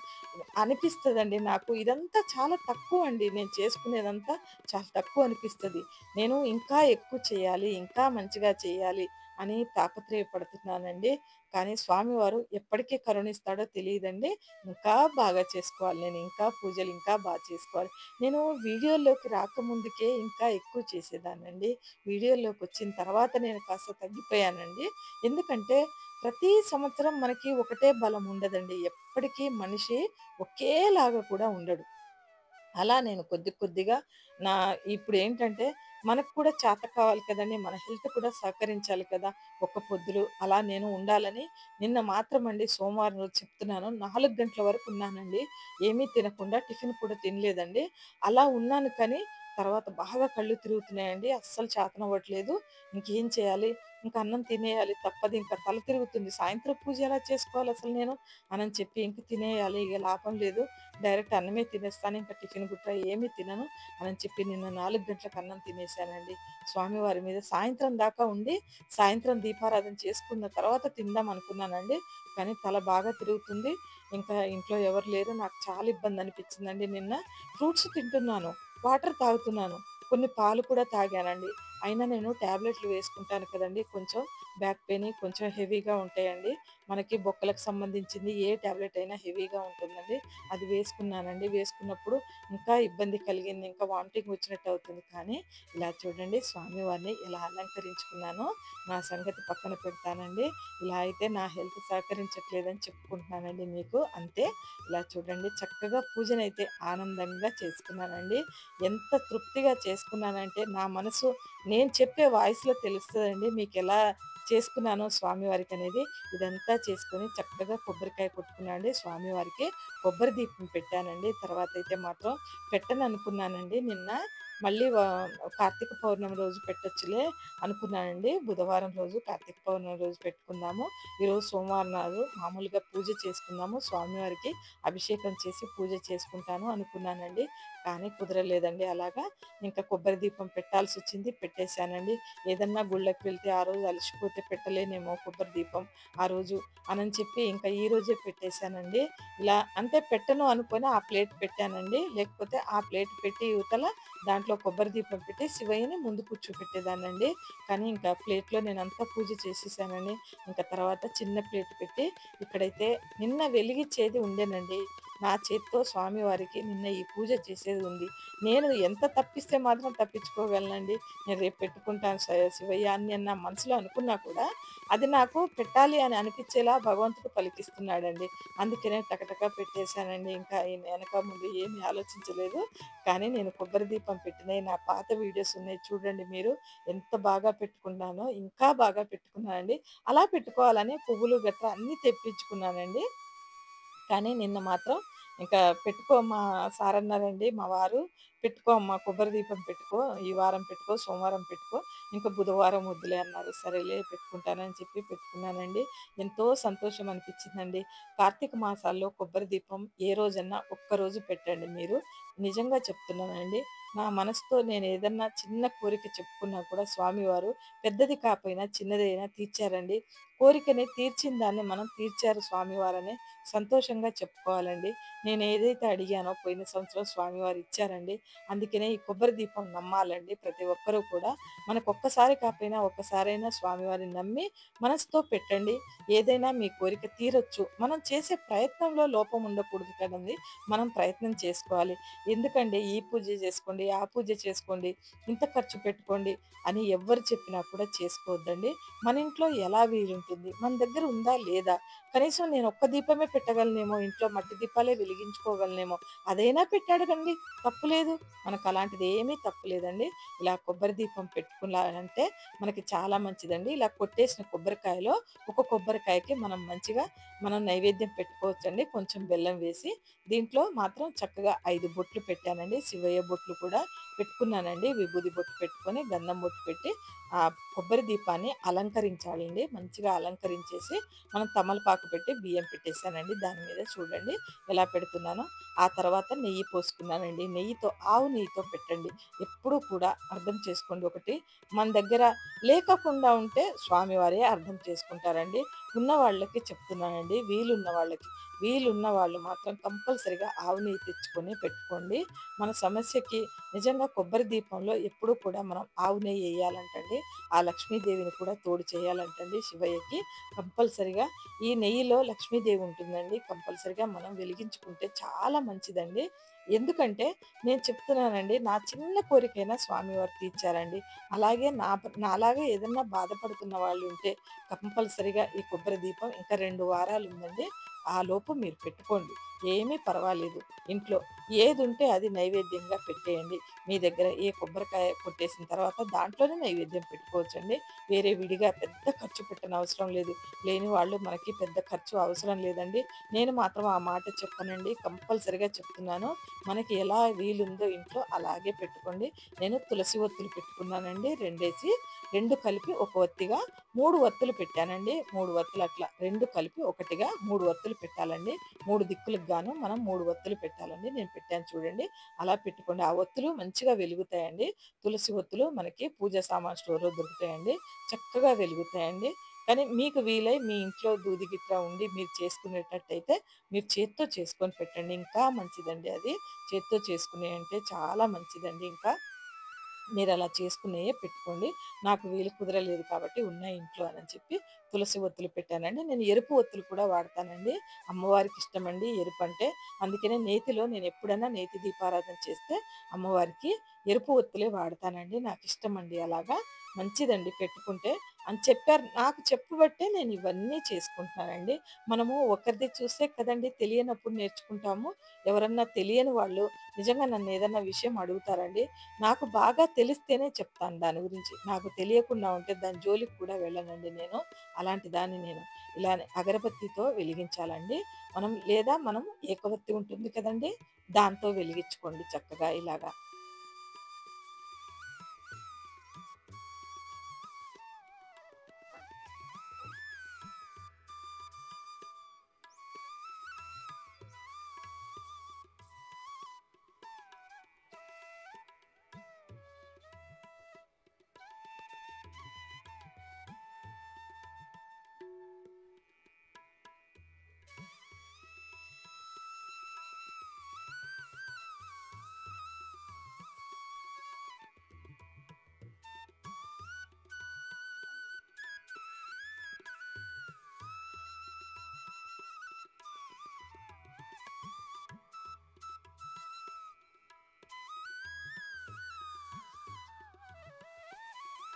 అనిపిస్తదండి నాకు. ఇదంతా చాలా తక్కువండి. నేను చేసుకునేదంతా చాలా తక్కువ అనిపిస్తది. నేను ఇంకా ఎక్కువ చేయాలి, ఇంకా మంచిగా చేయాలి అని తాపత్రయపడుతున్నానండి. కానీ స్వామివారు ఎప్పటికి కరుణిస్తాడో తెలీదండి. ఇంకా బాగా చేసుకోవాలి. నేను ఇంకా పూజలు ఇంకా చేసుకోవాలి. నేను వీడియోల్లోకి రాకముందుకే ఇంకా ఎక్కువ చేసేదాన్నండి. వీడియోల్లోకొచ్చిన తర్వాత నేను కాస్త తగ్గిపోయానండి. ఎందుకంటే ప్రతి సంవత్సరం మనకి ఒకటే బలం ఉండదండి. ఎప్పటికీ మనిషి ఒకేలాగా కూడా ఉండడు. అలా నేను కొద్ది కొద్దిగా నా ఇప్పుడేంటంటే మనకు కూడా చేత కావాలి కదండీ! మన హెల్త్ కూడా సహకరించాలి కదా! ఒక్క పొద్దులు అలా నేను ఉండాలని నిన్న మాత్రమండి సోమవారం రోజు చెప్తున్నాను 4 గంటల వరకు ఉన్నానండి. ఏమీ తినకుండా టిఫిన్ కూడా తినలేదండి. అలా ఉన్నాను కానీ తర్వాత బాగా కళ్ళు తిరుగుతున్నాయండి. అస్సలు చేతనవ్వట్లేదు. ఇంకేం చేయాలి? ఇంక అన్నం తినేయాలి తప్పదు. ఇంక తల తిరుగుతుంది. సాయంత్రం పూజ ఎలా చేసుకోవాలసలు నేను? అనని చెప్పి ఇంక తినేయాలి. ఇగ లాభం లేదు. డైరెక్ట్ అన్నమే తినేస్తాను. ఇంక టిఫిన్ గుట్రా ఏమీ తినను అని చెప్పి నిన్న 4 గంటలకు అన్నం తినేసానండి. స్వామివారి మీద సాయంత్రం దాకా ఉండి, సాయంత్రం దీపారాధన చేసుకున్న తర్వాత తిందాం అనుకున్నానండి. కానీ తల బాగా తిరుగుతుంది. ఇంకా ఇంట్లో ఎవరు లేరు. నాకు చాలా ఇబ్బంది అనిపించిందండి నిన్న. ఫ్రూట్స్ తింటున్నాను. వాటర్ తాగుతున్నాను. కొన్ని పాలు కూడా తాగానండి. అయినా నేను టాబ్లెట్లు వేసుకుంటాను కదండీ! కొంచెం బ్యాక్ పెయిన్ కొంచెం హెవీగా ఉంటాయండి. మనకి బొక్కలకు సంబంధించింది ఏ టాబ్లెట్ అయినా హెవీగా ఉంటుందండి. అది వేసుకున్నానండి. వేసుకున్నప్పుడు ఇంకా ఇబ్బంది కలిగింది. ఇంకా వామిటింగ్ వచ్చినట్టు అవుతుంది. కానీ ఇలా చూడండి స్వామివారిని ఎలా అలంకరించుకున్నానో నా సంగతి పక్కన పెడతానండి. ఇలా అయితే నా హెల్త్ సహకరించట్లేదని చెప్పుకుంటున్నానండి మీకు. అంతే. ఇలా చూడండి చక్కగా పూజనైతే ఆనందంగా చేసుకున్నానండి. ఎంత తృప్తిగా చేసుకున్నానంటే నా మనసు నేను చెప్పే వాయిస్‌లో తెలుస్తదండి మీకెలా చేసుకున్నానో స్వామివారికనేది. ఇదంతా చేసుకొని చక్కగా కొబ్బరికాయ కొట్టుకున్నానండి స్వామివారికి. కొబ్బరి దీపం పెట్టానండి. తర్వాతయితే మాత్రం పెట్టననుకున్నానండి నిన్న. మళ్ళీ కార్తీక పౌర్ణమి రోజు పెట్టొచ్చులే అనుకున్నానండి. బుధవారం రోజు కార్తీక పౌర్ణమి రోజు పెట్టుకుందాము. ఈరోజు సోమవారం నాడు మామూలుగా పూజ చేసుకుందాము. స్వామివారికి అభిషేకం చేసి పూజ చేసుకుంటాను అనుకున్నానండి. కానీ కుదరలేదండి అలాగా. ఇంకా కొబ్బరి దీపం పెట్టాల్సొచ్చింది. పెట్టేశానండి. ఏదన్నా గుళ్ళకి వెళ్తే ఆ రోజు అలసిపోతే పెట్టలేనేమో కొబ్బరి దీపం ఆ రోజు అనని చెప్పి ఇంకా ఈ రోజే పెట్టేశానండి. ఇలా అంటే పెట్టను అనుకోని ఆ ప్లేట్ పెట్టానండి. లేకపోతే ఆ ప్లేట్ పెట్టి ఇవతల దాంట్లో కొబ్బరి దీపం పెట్టి శివయ్యని ముందు కూర్చోపెట్టేదాన్నండి. కానీ ఇంకా ప్లేట్‌లో నేనంతా పూజ చేసేసానండి. ఇంకా తర్వాత చిన్న ప్లేట్ పెట్టి ఇక్కడైతే నిన్న వెలిగిచ్చేది ఉండేనండి. నా చేత్తో స్వామివారికి నిన్న ఈ పూజ చేసేది ఉంది. నేను ఎంత తప్పిస్తే మాత్రం తప్పించుకోగలనండి. నేను రేపు పెట్టుకుంటాను శివయ్య అని నేను నా మనసులో అనుకున్నా కూడా అది నాకు పెట్టాలి అని అనిపించేలా భగవంతుడు పలికిస్తున్నాడండి. అందుకనే టకటక పెట్టేశానండి. ఇంకా వెనక ముందు ఏమీ ఆలోచించలేదు. కానీ నేను కొబ్బరి దీపం పెట్టినయి నా పాత వీడియోస్ ఉన్నాయి చూడండి మీరు. ఎంత బాగా పెట్టుకున్నానో, ఇంకా బాగా పెట్టుకున్నానండి. అలా పెట్టుకోవాలని పువ్వులు గట్రా అన్నీ తెప్పించుకున్నానండి. కానీ నిన్న మాత్రం ఇంకా పెట్టుకో మా సారన్నారండి మా వారు, "పెట్టుకో అమ్మా కొబ్బరి దీపం పెట్టుకో. ఈ వారం పెట్టుకో, సోమవారం పెట్టుకో. ఇంక బుధవారం వద్దులే" అన్నారు. సరేలే పెట్టుకుంటానని చెప్పి పెట్టుకున్నానండి. ఎంతో సంతోషం అనిపించిందండి. కార్తీక మాసాల్లో కొబ్బరి దీపం ఏ రోజన్నా ఒక్కరోజు పెట్టండి మీరు. నిజంగా చెప్తున్నానండి. నా మనసుతో నేను ఏదన్నా చిన్న కోరిక చెప్పుకున్నా కూడా స్వామివారు పెద్దది కాపోయినా చిన్నదైనా తీర్చారండి. కోరికని తీర్చిన దాన్ని మనం తీర్చారు స్వామివారని సంతోషంగా చెప్పుకోవాలండి. నేను ఏదైతే అడిగానో పోయిన సంవత్సరం స్వామివారు ఇచ్చారండి. అందుకనే ఈ కొబ్బరి దీపం నమ్మాలండి ప్రతి ఒక్కరు కూడా. మనకొక్కసారి కాకపోయినా ఒక్కసారైనా స్వామివారిని నమ్మి మనసుతో పెట్టండి. ఏదైనా మీ కోరిక తీరొచ్చు. మనం చేసే ప్రయత్నంలో లోపం ఉండకూడదు కదండీ! మనం ప్రయత్నం చేసుకోవాలి. ఎందుకండి ఈ పూజ చేసుకోండి, ఆ పూజ చేసుకోండి, ఇంత ఖర్చు పెట్టుకోండి అని ఎవ్వరు చెప్పినా కూడా చేసుకోవద్దండి. మన ఇంట్లో ఎలా వీలుంటుంది? మన దగ్గర ఉందా? లేదా? కనీసం నేను ఒక్క దీపమే పెట్టగలనేమో ఇంట్లో మట్టి దీపాలే వెలిగించుకోగలనేమో అదైనా పెట్టడగండి తప్పులేదు. మనకు అలాంటిది ఏమీ తప్పులేదండి. ఇలా కొబ్బరి దీపం పెట్టుకున్నారంటే మనకి చాలా మంచిదండి. ఇలా కొట్టేసిన కొబ్బరికాయలో ఒక కొబ్బరికాయకి మనం మంచిగా మనం నైవేద్యం పెట్టుకోవచ్చండి. కొంచెం బెల్లం వేసి దీంట్లో మాత్రం చక్కగా 5 బొట్లు బొట్లు పెట్టానండి. శివయ్య బొట్లు కూడా పెట్టుకున్నానండి. విభూది బొట్టు పెట్టుకొని, గంధం బొట్టు పెట్టి కొబ్బరి దీపాన్ని అలంకరించాలండి. మంచిగా అలంకరించేసి మనం తమలపాకు పెట్టి బియ్యం పెట్టేసానండి. దాని మీద చూడండి ఎలా పెడుతున్నానో. ఆ తర్వాత నెయ్యి పోసుకున్నానండి. ఆవు నెయ్యితో పెట్టండి. ఎప్పుడూ కూడా అర్థం చేసుకోండి ఒకటి, మన దగ్గర లేకోకుండా ఉంటే స్వామివారే అర్థం చేసుకుంటారండి. ఉన్న వాళ్ళకి చెప్తున్నానండి. వీలున్న వాళ్ళు మాత్రం కంపల్సరీగా ఆవు నెయ్యి తెచ్చుకొని పెట్టుకోండి. మన సమస్యకి నిజంగా కొబ్బరి దీపంలో ఎప్పుడూ కూడా మనం ఆవు నెయ్యి ఎయ్యాలంటండి. ఆ లక్ష్మీదేవిని కూడా తోడు చేయాలంటండి శివయ్యకి. కంపల్సరీగా ఈ నెయ్యిలో లక్ష్మీదేవి ఉంటుందండి. కంపల్సరీగా మనం వెలిగించుకుంటే చాలా మంచిదండి. ఎందుకంటే నేను చెప్తున్నానండి, నా చిన్న కోరికైనా స్వామివారు తీర్చారండి. అలాగే నాలాగా ఏదన్నా బాధపడుతున్న వాళ్ళు ఉంటే కంపల్సరీగా ఈ కొబ్బరి దీపం ఇంకా 2 వారాలు ఉందండి. ఆ లోపు మీరు పెట్టుకోండి. ఏమీ పర్వాలేదు. ఇంట్లో ఏదుంటే అది నైవేద్యంగా పెట్టేయండి. మీ దగ్గర ఏ కొబ్బరికాయ కొట్టేసిన తర్వాత దాంట్లోనే నైవేద్యం పెట్టుకోవచ్చండి. వేరే విడిగా పెద్ద ఖర్చు పెట్టనవసరం లేదు. లేని వాళ్ళు మనకి పెద్ద ఖర్చు అవసరం లేదండి. నేను మాత్రం ఆ మాట చెప్పనండి. కంపల్సరీగా చెప్తున్నాను. మనకి ఎలా వీలుందో ఇంట్లో అలాగే పెట్టుకోండి. నేను తులసి ఒత్తులు పెట్టుకున్నానండి 2 కలిపి ఒక ఒత్తిగా 3 ఒత్తులు పెట్టానండి. 3 ఒత్తులు అట్లా 2 కలిపి ఒకటిగా 3 ఒత్తులు పెట్టాలండి. 3 దిక్కులకు గాను మనం 3 ఒత్తులు పెట్టాలండి. నేను పెట్టాను చూడండి. అలా పెట్టుకోండి. ఆ ఒత్తులు మంచిగా వెలుగుతాయండి. తులసి ఒత్తులు మనకి పూజా సామాన్ స్టోర్‌లో దొరుకుతాయండి. చక్కగా వెలుగుతాయండి. కానీ మీకు మీ ఇంట్లో దూది గిట్లా ఉండి మీరు చేసుకునేటట్టయితే మీరు చేత్తో చేసుకొని పెట్టండి. ఇంకా మంచిదండి అది. చేత్తో చేసుకునేయి అంటే చాలా మంచిదండి ఇంకా. మీరలా చేసుకునేయే పెట్టుకోండి. నాకు వీలు కుదరలేదు కాబట్టి ఉన్నాయి ఇంట్లో అని చెప్పి తులసి ఒత్తులు పెట్టానండి. నేను ఎరుపు ఒత్తులు కూడా వాడతానండి. అమ్మవారికి ఇష్టమండి ఎరుపంటే. అందుకనే నేనెప్పుడైనా నేతి దీపారాధన చేస్తే అమ్మవారికి ఎరుపు ఒత్తులే వాడతానండి. నాకిష్టమండి అలాగా. మంచిదండి పెట్టుకుంటే అని చెప్పారు. నాకు చెప్పబట్టే నేను ఇవన్నీ చేసుకుంటున్నానండి. మనము ఒకరిది చూసే కదండీ తెలియనప్పుడు నేర్చుకుంటాము. ఎవరన్నా తెలియని వాళ్ళు నిజంగా నన్నేదన్నా విషయం అడుగుతారండి. నాకు బాగా తెలిస్తేనే చెప్తాను దాని గురించి. నాకు తెలియకుండా ఉంటే దాని జోలికి కూడా వెళ్ళనండి నేను. అలాంటి దాన్ని నేను. ఇలానే అగరబత్తితో వెలిగించాలండి. మనం ఏకవత్తి ఉంటుంది కదండీ! దాంతో వెలిగించుకోండి చక్కగా ఇలాగా.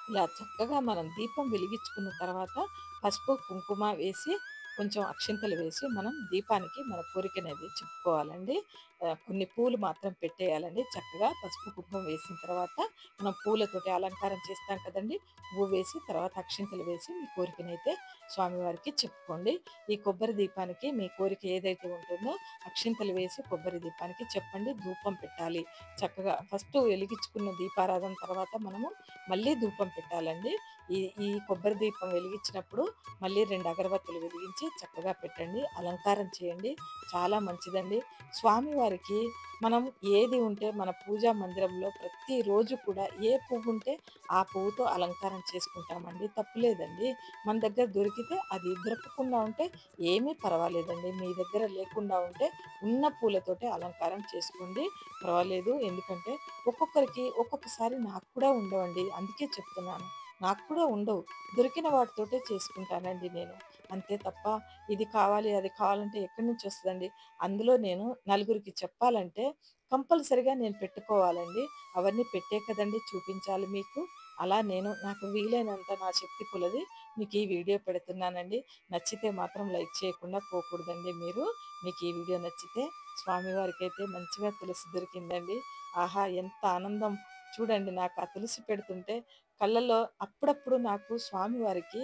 ఇలా చక్కగా మనం దీపం వెలిగించుకున్న తర్వాత పసుపు, కుంకుమ వేసి, కొంచెం అక్షింతలు వేసి, మనం దీపానికి మన కోరికనేది చెప్పుకోవాలండి. కొన్ని పూలు మాత్రం పెట్టేయాలండి. చక్కగా పసుపు, కుంకుమ వేసిన తర్వాత మనం పూలతోటి అలంకారం చేస్తాం కదండీ! పువ్వు వేసి, తర్వాత అక్షింతలు వేసి, మీ కోరికనైతే స్వామివారికి చెప్పుకోండి. ఈ కొబ్బరి దీపానికి మీ కోరిక ఏదైతే ఉంటుందో అక్షింతలు వేసి కొబ్బరి దీపానికి చెప్పండి. ధూపం పెట్టాలి. చక్కగా ఫస్ట్ వెలిగించుకున్న దీపారాధన తర్వాత మనము మళ్ళీ ధూపం పెట్టాలండి. ఈ ఈ కొబ్బరి దీపం వెలిగించినప్పుడు మళ్ళీ 2 అగరబత్తులు వెలిగించి చక్కగా పెట్టండి. అలంకారం చేయండి. చాలా మంచిదండి. స్వామివారికి మనం ఏది ఉంటే మన పూజా మందిరంలో ప్రతిరోజు కూడా ఏ పువ్వుంటే ఆ పువ్వుతో అలంకారం చేసుకుంటామండి. తప్పులేదండి. మన దగ్గర దొరికితే అది, దొరకకుండా ఉంటే ఏమీ పర్వాలేదండి. మీ దగ్గర లేకుండా ఉంటే ఉన్న పూలతోటే అలంకారం చేసుకోండి. పర్వాలేదు. ఎందుకంటే ఒక్కొక్కరికి ఒక్కొక్కసారి నాకు కూడా ఉండవండి. అందుకే చెప్తున్నాను. నాకు కూడా ఉండవు. దొరికిన వాటితోటే చేసుకుంటానండి నేను. అంతే తప్ప ఇది కావాలి, అది కావాలంటే ఎక్కడి నుంచి వస్తదండి? అందులో నేను నలుగురికి చెప్పాలంటే కంపల్సరీగా నేను పెట్టుకోవాలండి. అవన్నీ పెట్టే కదండీ చూపించాలి మీకు. అలా నాకు వీలైనంత నా శక్తి కొలది మీకు ఈ వీడియో పెడుతున్నానండి. నచ్చితే మాత్రం లైక్ చేయకుండా పోకూడదండి మీరు. మీకు ఈ వీడియో నచ్చితే, స్వామివారికైతే మంచిగా తులసి దొరికిందండి. ఆహా! ఎంత ఆనందం చూడండి. నాకు ఆ తులసి పెడుతుంటే కళ్ళల్లో అప్పుడప్పుడు నాకు స్వామివారికి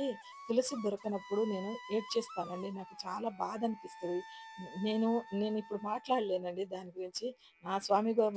తులసి దొరకనప్పుడు నేను ఏడ్చేస్తానండి. నాకు చాలా బాధ అనిపిస్తది. నేను నేనిప్పుడు మాట్లాడలేనండి దాని గురించి. నా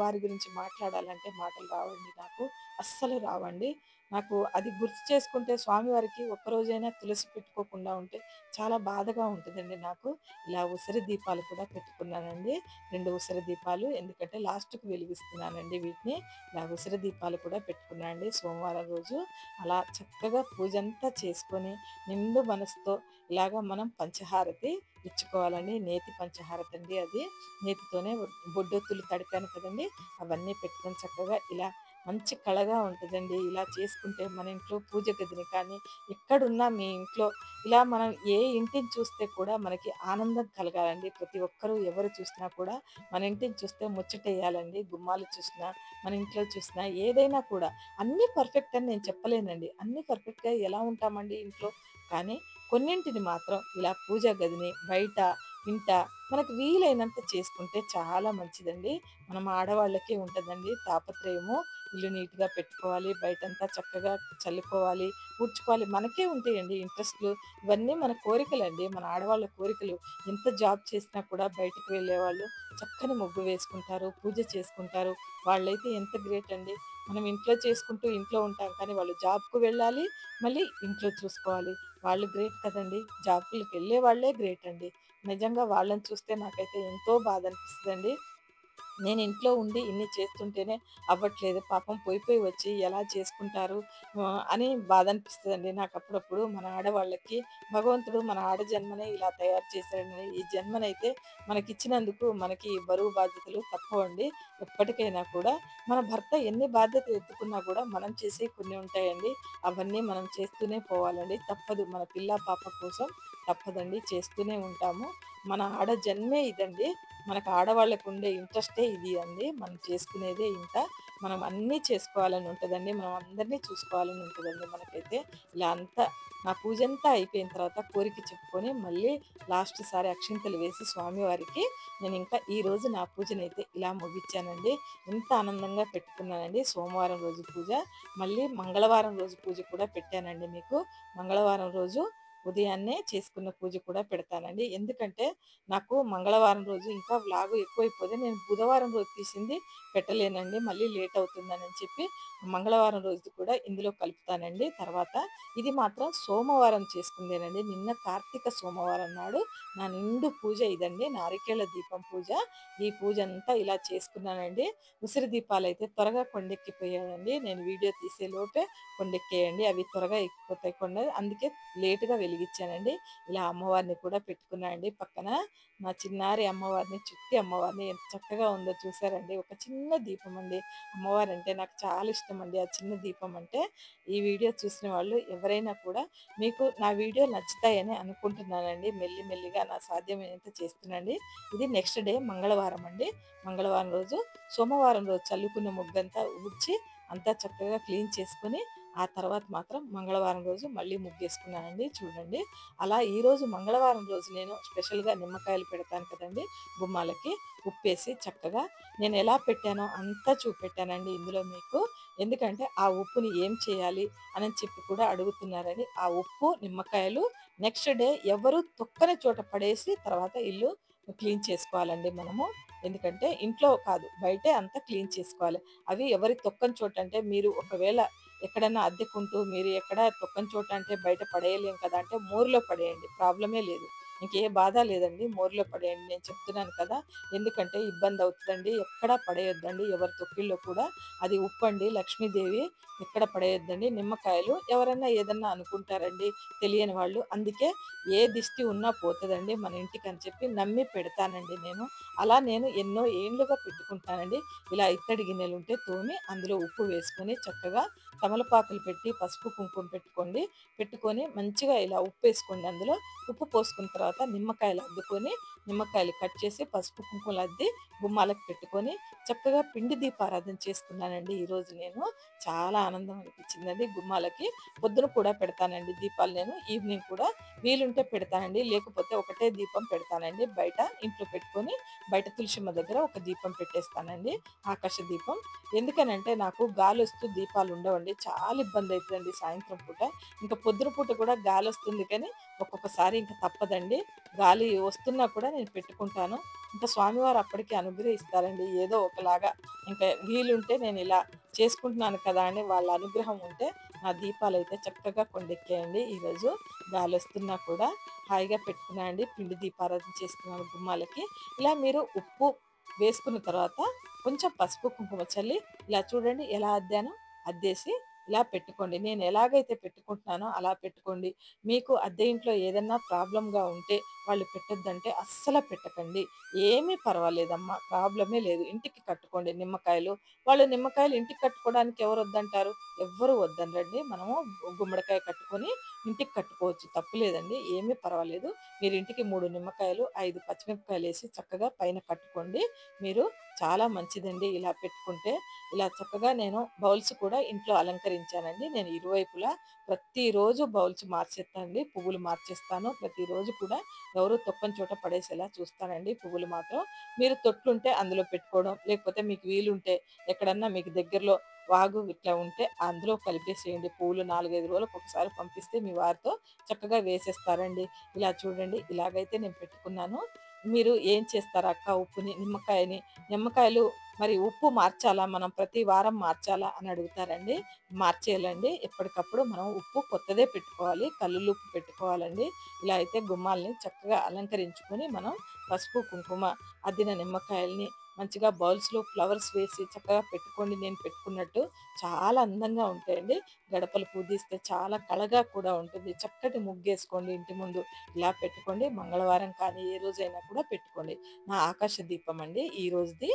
వారి గురించి మాట్లాడాలంటే మాటలు రావండి నాకు. అస్సలు రావండి. నాకు అది గుర్తు చేసుకుంటే స్వామివారికి ఒక్కరోజైనా తులసి పెట్టుకోకుండా ఉంటే చాలా బాధగా ఉంటదండి నాకు. ఇలా ఉసిరి దీపాలు కూడా పెట్టుకున్నానండి. 2 ఉసిరి దీపాలు. ఎందుకంటే లాస్ట్‌కి వెలిగిస్తున్నానండి వీటిని. ఇలా ఉసిరి దీపాలు కూడా పెట్టుకున్నా అండి సోమవారం రోజు. అలా చక్కగా పూజంతా చేసుకొని నిండు మనసుతో ఇలాగ మనం పంచహారతి ఇచ్చుకోవాలండి. నేతి పంచహారతి అండి అది. నేతితోనే బొడ్డొత్తులు తడిపాను కదండీ! అవన్నీ పెట్టుకొని చక్కగా ఇలా మంచి కళగా ఉంటదండి. ఇలా చేసుకుంటే మన ఇంట్లో పూజ గదిని కానీ, ఎక్కడున్నా మీ ఇంట్లో ఇలా మనం ఏ ఇంటిని చూస్తే కూడా మనకి ఆనందం కలగాలండి. ప్రతి ఒక్కరు ఎవరు చూసినా కూడా మన ఇంటిని చూస్తే ముచ్చటేయాలండి. గుమ్మాలు చూసినా, మన ఇంట్లో చూసినా ఏదైనా కూడా అన్నీ పర్ఫెక్ట్ అని నేను చెప్పలేనండి. అన్నీ పర్ఫెక్ట్‌గా ఎలా ఉంటామండి ఇంట్లో. కానీ కొన్నింటిని మాత్రం ఇలా పూజా గదిని బయట, ఇంట మనకు వీలైనంత చేసుకుంటే చాలా మంచిదండి. మనం ఆడవాళ్ళకే ఉంటదండి తాపత్రయము. ఇల్లు నీట్‌గా పెట్టుకోవాలి. బయటంతా చక్కగా చల్లుకోవాలి, ఊడ్చుకోవాలి. మనకే ఉంటాయండి ఇంట్రెస్ట్‌లు. ఇవన్నీ మన కోరికలండి. మన ఆడవాళ్ళ కోరికలు. ఎంత జాబ్ చేసినా కూడా బయటకు వెళ్ళేవాళ్ళు చక్కని ముగ్గు వేసుకుంటారు, పూజ చేసుకుంటారు. వాళ్ళైతే ఎంత గ్రేట్ అండి. మనం ఇంట్లో చేసుకుంటూ ఇంట్లో ఉంటాం కానీ వాళ్ళు జాబ్‌కు వెళ్ళాలి, మళ్ళీ ఇంట్లో చూసుకోవాలి. వాళ్ళు గ్రేట్ కదండీ. జాబ్‌లకెళ్ళే వాళ్ళే గ్రేట్ అండి. నిజంగా వాళ్ళని చూస్తే నాకైతే ఎంతో బాధనిపిస్తదండి. నేను ఇంట్లో ఉండి ఇన్ని చేస్తుంటేనే అవ్వట్లేదు. పాపం పోయి వచ్చి ఎలా చేసుకుంటారు అని బాధనిపిస్తదండి నాకప్పుడప్పుడు. మన ఆడవాళ్ళకి భగవంతుడు మన ఆడ జన్మనే ఇలా తయారు చేశాడండి. ఈ జన్మనైతే మనకిచ్చినందుకు మనకి ఈ బరువు బాధ్యతలు తప్పవండి. ఎప్పటికైనా కూడా మన భర్త ఎన్ని బాధ్యతలు ఎత్తుకున్నా కూడా మనం చేసేయి కొన్ని ఉంటాయండి. అవన్నీ మనం చేస్తూనే పోవాలండి. తప్పదు. మన పిల్ల, పాప కోసం తప్పదండి. చేస్తూనే ఉంటాము. మన ఆడ జన్మే ఇదండి. మనకు ఆడవాళ్ళకు ఉండే ఇంట్రెస్టే ఇది అండి. మనం చేసుకునేదే ఇంత. మనం అన్నీ చేసుకోవాలని ఉంటదండి. మనం అందరిని చూసుకోవాలని ఉంటదండి మనకైతే. ఇలా అంతా నా పూజంతా అయిపోయిన తర్వాత కోరిక చెప్పుకొని మళ్ళీ లాస్ట్ సారి అక్షింతలు వేసి స్వామివారికి నేనింకా ఈరోజు నా పూజనైతే ఇలా ముగిచ్చానండి. ఎంత ఆనందంగా పెట్టుకున్నానండి. సోమవారం రోజు పూజ, మళ్ళీ మంగళవారం రోజు పూజ కూడా పెట్టానండి మీకు. మంగళవారం రోజు ఉదయాన్నే చేసుకున్న పూజ కూడా పెడతానండి. ఎందుకంటే నాకు మంగళవారం రోజు ఇంకా వ్లాగు ఎక్కువైపోతే నేను బుధవారం రోజు తీసింది పెట్టలేనండి. మళ్ళీ లేట్ అవుతుందని చెప్పి మంగళవారం రోజుది కూడా ఇందులో కలుపుతానండి. తర్వాత ఇది మాత్రం సోమవారం చేసుకుందేనండి. నిన్న కార్తీక సోమవారం నాడు నా నిండు పూజ ఇదండి. నారికేళ దీపం పూజ. ఈ పూజ అంతా ఇలా చేసుకున్నానండి. ఉసిరి దీపాలైతే త్వరగా కొండెక్కిపోయాయండి. నేను వీడియో తీసే లోపే కొండెక్కాయండి. అవి త్వరగా ఎక్కిపోతాయి కొండ. అందుకే లేట్‌గా వెలిగిచ్చానండి. ఇలా అమ్మవారిని కూడా పెట్టుకున్నా అండి పక్కన. మా చిన్నారి అమ్మవారిని, చిట్టి అమ్మవారిని ఎంత చక్కగా ఉందో చూసారండి. ఒక చిన్న దీపం అండి. అమ్మవారంటే నాకు చాలా ఇష్టమండి. ఆ చిన్న దీపం అంటే. ఈ వీడియో చూసిన వాళ్ళు ఎవరైనా కూడా మీకు నా వీడియో నచ్చుతాయని అనుకుంటున్నానండి. మెల్లి మెల్లిగా నా సాధ్యమైనంత చేస్తున్నానండి. ఇది నెక్స్ట్ డే మంగళవారం అండి. మంగళవారం రోజు సోమవారం రోజు చల్లుకున్న ముగ్గంతా ఊడ్చి అంతా చక్కగా క్లీన్ చేసుకొని, ఆ తర్వాత మాత్రం మంగళవారం రోజు మళ్ళీ ముగ్గేసుకున్నానండి చూడండి. అలా ఈరోజు మంగళవారం రోజు నేను స్పెషల్‌గా నిమ్మకాయలు పెడతాను కదండీ! గుమ్మాలకి. ఉప్పేసి చక్కగా నేనెలా పెట్టానో అంతా చూపెట్టానండి ఇందులో మీకు. ఎందుకంటే ఆ ఉప్పుని ఏం చేయాలి అని చెప్పి కూడా అడుగుతున్నారని. ఆ ఉప్పు, నిమ్మకాయలు నెక్స్ట్ డే ఎవరు తొక్కని చోట పడేసి తర్వాత ఇల్లు క్లీన్ చేసుకోవాలండి మనము. ఎందుకంటే ఇంట్లో కాదు బయటే అంతా క్లీన్ చేసుకోవాలి. అవి ఎవరి తొక్కని చోటంటే మీరు ఒకవేళ ఎక్కడన్నా అద్దెకుంటూ మీరు ఎక్కడ తొక్కని చోట అంటే బయట పడేయలేం కదా! అంటే మోరులో పడేయండి. ప్రాబ్లమే లేదు. మీకే బాధ లేదండి. మోరులో పడేయండి. నేను చెప్తున్నాను కదా! ఎందుకంటే ఇబ్బందవుతదండి. ఎక్కడ పడేయొద్దండి. ఎవరి తొక్కిల్లో కూడా. అది ఉప్పండి, లక్ష్మీదేవి ఎక్కడ పడేయొద్దండి. నిమ్మకాయలు ఎవరన్నా ఏదన్నా అనుకుంటారండి తెలియని వాళ్ళు. అందుకే ఏ దిష్టి ఉన్నా పోతదండి మన ఇంటికని చెప్పి నమ్మి పెడతానండి నేను. అలా నేను ఎన్నో ఏండ్లుగా పెట్టుకుంటానండి. ఇలా ఇత్తడి గిన్నెలుంటే తోమి అందులో ఉప్పు వేసుకొని చక్కగా తమలపాకులు పెట్టి, పసుపు, కుంకుమ పెట్టుకోండి. పెట్టుకొని మంచిగా ఇలా ఉప్పేసుకోండి అందులో. ఉప్పు పోసుకున్న తర్వాత నిమ్మకాయలు అద్దుకొని, నిమ్మకాయలు కట్ చేసి పసుపు, కుంకుమలు అద్ది గుమ్మాలకు పెట్టుకొని, చక్కగా పిండి దీపారాధన చేసుకున్నానండి ఈరోజు నేను. చాలా ఆనందం అనిపించిందండి గుమ్మాలకి. పొద్దున కూడా పెడతానండి దీపాలు నేను. ఈవినింగ్ కూడా వీలుంటే పెడతానండి. లేకపోతే ఒకటే దీపం పెడతానండి బయట ఇంట్లో పెట్టుకొని, బయట తులసమ్మ దగ్గర ఒక దీపం పెట్టేస్తానండి. ఆకాశ దీపం. ఎందుకనంటే నాకు గాలొస్తూ దీపాలు ఉండవండి. అండి. చాలా ఇబ్బందయితదండి సాయంత్రం పూట. ఇంక పొద్దున పూట కూడా గాలొస్తుంది కానీ, ఒక్కొక్కసారి ఇంక తప్పదండి. గాలి వస్తున్నా కూడా నేను పెట్టుకుంటాను. ఇంక స్వామివారు అప్పటికి అనుగ్రహిస్తారండి. ఏదో ఒకలాగా ఇంక వీలుంటే నేనిలా చేసుకుంటున్నాను కదా అని వాళ్ళ అనుగ్రహం ఉంటే, నా దీపాలైతే చక్కగా కొండెక్కాయండి ఈరోజు. గాలొస్తున్నా కూడా హాయిగా పెట్టుకున్నా అండి. పిండి దీపారాధన చేస్తున్నాను గుమ్మాలకి. ఇలా మీరు ఉప్పు వేసుకున్న తర్వాత కొంచెం పసుపు, కుంకుమ చల్లి ఇలా చూడండి ఎలా అద్దానో అద్దేసి ఇలా పెట్టుకోండి. నేను ఎలాగైతే పెట్టుకుంటున్నానో అలా పెట్టుకోండి. మీకు అద్దె ఇంట్లో ఏదన్నా ప్రాబ్లమ్‌గా ఉంటే వాళ్ళు పెట్టొద్దంటే అస్సల పెట్టకండి. ఏమీ పర్వాలేదమ్మా! ప్రాబ్లమే లేదు. ఇంటికి కట్టుకోండి నిమ్మకాయలు. వాళ్ళు నిమ్మకాయలు ఇంటికి కట్టుకోవడానికి ఎవరొద్దంటారు? ఎవ్వరు వద్దనరండి. మనము గుమ్మడికాయ కట్టుకొని ఇంటికి కట్టుకోవచ్చు. తప్పు లేదండి. ఏమీ పర్వాలేదు. మీరు ఇంటికి 3 నిమ్మకాయలు, 5 పచ్చిమిరపకాయలేసి చక్కగా పైన కట్టుకోండి. మీరు చాలా మంచిదండి ఇలా పెట్టుకుంటే. ఇలా చక్కగా నేను బౌల్స్ కూడా ఇంట్లో అలంకరించానండి. నేను ఇరువైపులా ప్రతిరోజు బౌల్స్ మార్చేత్తానండి. పువ్వులు మార్చేస్తాను. ప్రతిరోజు కూడా ఎవరు తొక్కని చోట పడేసేలా చూస్తానండి పువ్వులు మాత్రం. మీరు తొట్లుంటే అందులో పెట్టుకోవడం, లేకపోతే మీకు వీలుంటే ఎక్కడన్నా మీకు దగ్గరలో వాగు ఇట్లా ఉంటే అందులో కలిపేసేయండి. పువ్వులు 4, 5 రోజులకు ఒకసారి పంపిస్తే మీ వారితో చక్కగా వేసేస్తారండి. ఇలా చూడండి ఇలాగైతే నేను పెట్టుకున్నాను. మీరు ఏం చేస్తారు అక్క ఉప్పుని, నిమ్మకాయని నిమ్మకాయలు మరి ఉప్పు మార్చాలా? మనం ప్రతి వారం మార్చాలా? అని అడుగుతారండి. మార్చేయాలండి. ఎప్పటికప్పుడు మనం ఉప్పు కొత్తదే పెట్టుకోవాలి. కల్లులుప్పు పెట్టుకోవాలండి. ఇలా అయితే గుమ్మాల్ని చక్కగా అలంకరించుకొని మనం పసుపు, కుంకుమ అద్దిన నిమ్మకాయల్ని మంచిగా బౌల్స్‌లో ఫ్లవర్స్ వేసి చక్కగా పెట్టుకోండి. నేను పెట్టుకున్నట్టు చాలా అందంగా ఉంటాయండి. గడపలు పూజిస్తే చాలా కళగా కూడా ఉంటుంది. చక్కటి ముగ్గేసుకోండి ఇంటి ముందు. ఇలా పెట్టుకోండి. మంగళవారం కానీ ఏ రోజైనా కూడా పెట్టుకోండి. నా ఆకాశ దీపం అండి ఈ రోజుది.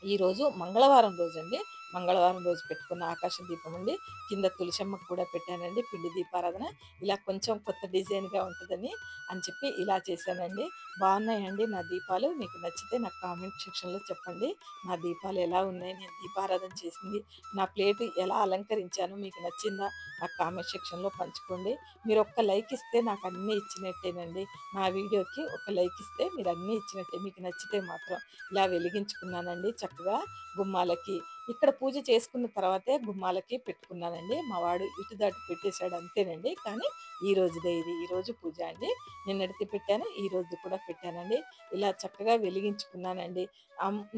ఈరోజు మంగళవారం రోజండి. మంగళవారం రోజు పెట్టుకున్న ఆకాశ దీపం అండి. కింద తులసమ్మకు కూడా పెట్టానండి పిండి దీపారాధన. ఇలా కొంచెం కొత్త డిజైన్‌గా ఉంటదని అని చెప్పి ఇలా చేశానండి. బావున్నాయండి నా దీపాలు. మీకు నచ్చితే నాకు కామెంట్ సెక్షన్‌లో చెప్పండి. నా దీపాలు ఎలా ఉన్నాయి? నేను దీపారాధన చేసింది, నా ప్లేటు ఎలా అలంకరించాను మీకు నచ్చిందా? నాకు కామెంట్ సెక్షన్‌లో పంచుకోండి. మీరు ఒక్క లైక్ ఇస్తే నాకు అన్నీ ఇచ్చినట్టేనండి. నా వీడియోకి ఒక లైక్ ఇస్తే మీరు అన్నీ ఇచ్చినట్టే. మీకు నచ్చితే మాత్రం. ఇలా వెలిగించుకున్నానండి చక్కగా గుమ్మాలకి. ఇక్కడ పూజ చేసుకున్న తర్వాతే గుమ్మాలకి పెట్టుకున్నానండి. మా వాడు ఇటు దాటి పెట్టేసాడు అంతేనండి. కానీ ఈ రోజుదే ఇది. ఈరోజు పూజ అండి. నిన్నటిది పెట్టాను. ఈ రోజుది కూడా పెట్టానండి. ఇలా చక్కగా వెలిగించుకున్నానండి.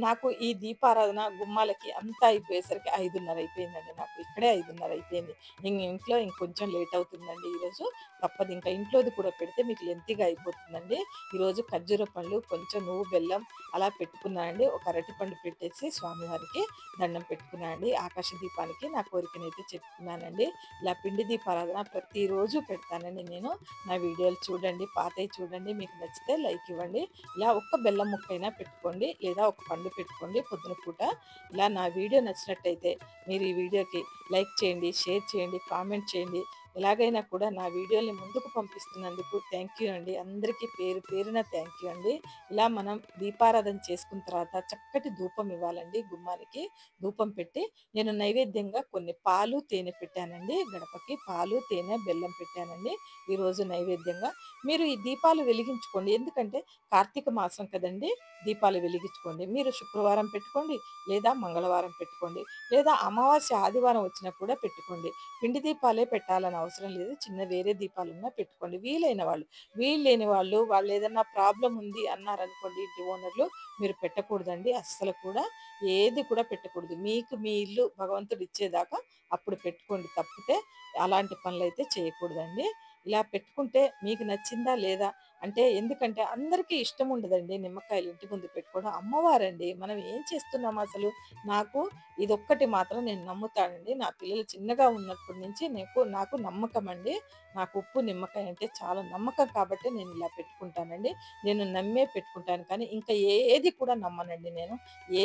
నాకు ఈ దీపారాధన గుమ్మాలకి అంతా అయిపోయేసరికి 5:30 అయిపోయిందండి నాకు. ఇక్కడే 5:30 అయిపోయింది. ఇంట్లో ఇంకొంచెం లేట్ అవుతుందండి ఈరోజు. తప్పదు ఇంకా ఇంట్లోది కూడా పెడితే మీకు లెంతీగా అయిపోతుందండి. ఈరోజు ఖర్జూర పళ్ళు, కొంచెం నువ్వు, బెల్లం అలా పెట్టుకున్నానండి. ఒక అరటిపండు పెట్టేసి స్వామివారికి దండం పెట్టుకున్నానండి. ఆకాశ దీపానికి నా కోరికనైతే చెప్పుకున్నానండి. ఇలా పిండి దీపారాధన ప్రతిరోజు పెడతానండి నేను. నా వీడియోలు చూడండి, పాతయి చూడండి. మీకు నచ్చితే లైక్ ఇవ్వండి. ఇలా ఒక్క బెల్లం ముక్కైనా పెట్టుకోండి, లేదా ఒక పండు పెట్టుకోండి పొద్దున పూట. ఇలా నా వీడియో నచ్చినట్టయితే మీరు ఈ వీడియోకి లైక్ చేయండి, షేర్ చేయండి, కామెంట్ చేయండి. ఎలాగైనా కూడా నా వీడియోని ముందుకు పంపిస్తున్నందుకు థ్యాంక్ యూ అండి. అందరికీ పేరు పేరున థ్యాంక్ యూ అండి. ఇలా మనం దీపారాధన చేసుకున్న తర్వాత చక్కటి ధూపం ఇవ్వాలండి గుమ్మానికి. ధూపం పెట్టి నేను నైవేద్యంగా కొన్ని పాలు, తేనె పెట్టానండి. గడపకి పాలు, తేనె, బెల్లం పెట్టానండి ఈరోజు నైవేద్యంగా. మీరు ఈ దీపాలు వెలిగించుకోండి. ఎందుకంటే కార్తీక మాసం కదండీ! దీపాలు వెలిగించుకోండి. మీరు శుక్రవారం పెట్టుకోండి, లేదా మంగళవారం పెట్టుకోండి, లేదా అమావాస్య, ఆదివారం వచ్చినప్పుడు కూడా పెట్టుకోండి. పిండి దీపాలే పెట్టాలని అవసరం లేదు. చిన్న వేరే దీపాలున్నా పెట్టుకోండి. వీలైన వాళ్ళు. వీలు లేని వాళ్ళు, వాళ్ళేదన్నా ప్రాబ్లమ్ ఉంది అన్నారనుకోండి ఇంటి ఓనర్లు, మీరు పెట్టకూడదండి. అస్సలు కూడా ఏది కూడా పెట్టకూడదు. మీకు మీ ఇల్లు భగవంతుడు ఇచ్చేదాకా అప్పుడు పెట్టుకోండి తప్పితే అలాంటి పనులైతే చేయకూడదండి. ఇలా పెట్టుకుంటే మీకు నచ్చిందా లేదా? అంటే ఎందుకంటే అందరికీ ఇష్టం ఉండదండి నిమ్మకాయలు ఇంటి ముందు పెట్టుకోవడం. అమ్మవారండి. మనం ఏం చేస్తున్నాం అసలు? నాకు ఇదొక్కటి మాత్రం నేను నమ్ముతానండి. నా పిల్లలు చిన్నగా ఉన్నప్పటి నుంచి నాకు నమ్మకమండి. నాకు ఉప్పు, నిమ్మకాయ అంటే చాలా నమ్మకం కాబట్టి నేను ఇలా పెట్టుకుంటానండి. నేను నమ్మే పెట్టుకుంటాను కానీ ఇంకా ఏది కూడా నమ్మనండి నేను.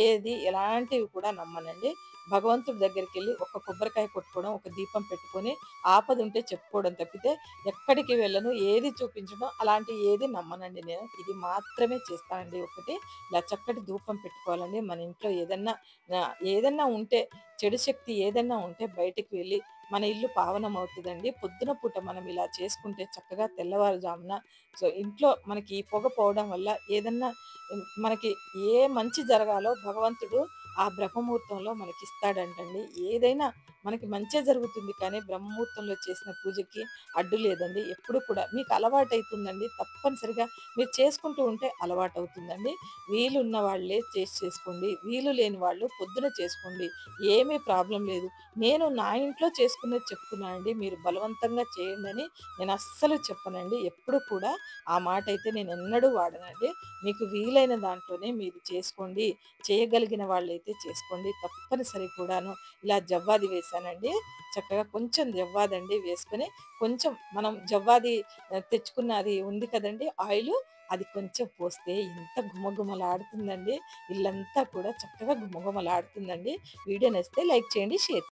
ఏది ఎలాంటివి కూడా నమ్మనండి. భగవంతుడి దగ్గరికెళ్ళి ఒక కొబ్బరికాయ కొట్టుకోవడం, ఒక దీపం పెట్టుకొని ఆపదుంటే చెప్పుకోవడం తప్పితే ఎక్కడికి వెళ్ళను. ఏది చూపించడం అలాంటి ఏది నమ్మనండి నేను. ఇది మాత్రమే చేస్తానండి ఒకటి. ఇలా చక్కటి ధూపం పెట్టుకోవాలండి. మన ఇంట్లో ఏదన్నా ఉంటే చెడు శక్తి ఏదన్నా ఉంటే బయటికి వెళ్ళి మన ఇల్లు పావనమవుతదండి. పొద్దున పూట మనం ఇలా చేసుకుంటే చక్కగా తెల్లవారుజామున ఇంట్లో మనకి ఈ పొగ పోవడం వల్ల ఏదన్నా మనకి ఏ మంచి జరగాలో భగవంతుడు ఆ బ్రహ్మముహూర్తంలో మనకిస్తాడంటండి. ఏదైనా మనకి మంచే జరుగుతుంది. కానీ బ్రహ్మముహూర్తంలో చేసిన పూజకి అడ్డు లేదండి. ఎప్పుడు కూడా మీకు అలవాటైతుందండి. తప్పనిసరిగా మీరు చేసుకుంటూ ఉంటే అలవాటవుతుందండి. వీలున్న వాళ్ళే చేసుకోండి. వీలు లేని వాళ్ళు పొద్దున చేసుకోండి. ఏమీ ప్రాబ్లమ్ లేదు. నేను నా ఇంట్లో చేసుకునేది చెప్తున్నానండి. మీరు బలవంతంగా చేయండని నేను అస్సలు చెప్పనండి. ఎప్పుడు కూడా ఆ మాటైతే నేనెన్నడూ వాడనండి. మీకు వీలైన దాంట్లోనే మీరు చేసుకోండి. చేయగలిగిన వాళ్ళైతే చేసుకోండి. తప్పనిసరి కూడాను. ఇలా జవ్వాది వేశానండి. చక్కగా కొంచెం జవ్వాదండి వేసుకొని, కొంచెం మనం జవ్వాది తెచ్చుకున్నది ఉంది కదండీ ఆయిలు, అది కొంచెం పోస్తే ఎంత గుమగుమలాడుతుందండి. ఇల్లంతా కూడా చక్కగా గుమగుమలాడుతుందండి. వీడియో నచ్చితే లైక్ చేయండి, షేర్